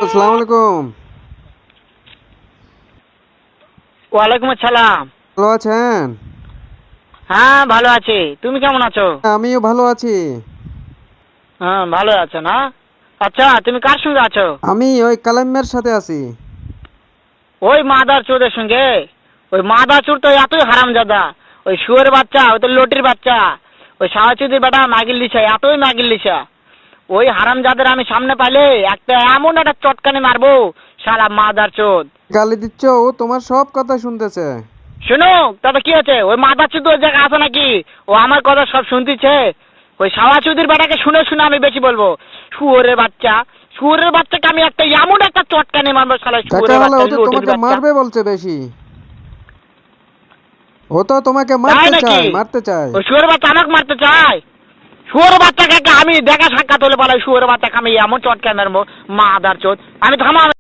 আসসালামু আলাইকুম। ওয়ালাইকুম আসসালাম। ভালো আছেন? হ্যাঁ, ভালো আছি। তুমি কেমন আছো? আমিও ভালো আছি। হ্যাঁ, ভালো আছো না? আচ্ছা, তুমি কার সঙ্গে আছো? আমি ওই কালাম্মের সাথে আছি। ওই মাদার চোদের সঙ্গে? ওই মাদার চোর তো এতই হারামজাদা। ওই শুয়োর বাচ্চা, ওই তো লটির বাচ্চা। ওই শাহচুদির বেটা মাগিল লিছা, এতই মাগিল লিছা। ওই হারামজাদের আমি সামনে পাইলে একটা এমন একটা চটকানি মারবো, শালা মাদার চোদ। গালি দিচ্ছ, ও তোমার সব কথা শুনতেছে। শোনো, তবে কি আছে? ওই মাদার চোদ ওই জায়গায় আছে নাকি? ও আমার কথা সব শুনতেছে। ওই শাহচুদির বেটাকে শুনে শুনে আমি বেশি বলবো। শুয়োরের বাচ্চা, শুয়োরের বাচ্চাকে আমি একটা এমন একটা চটকানি মারবো, শালা দেখা শুয়োরের হলে বাচ্চা, ও তো লটির তোমাকে বাচ্চা। মারবে বলছে বেশি। ও তো তোমাকে তাই মারতে নাকি? চায়, মারতে চায়। ওই শুয়োরের বাচ্চা আমাকে মারতে চায়? শুয়োরের বাচ্চাকে আমি দেখা সাক্ষাৎ হলে বলে শুয়োরের বাচ্চাকে আমি এমন চটকানি মারবো, মাদার চোদ। আমি থামা।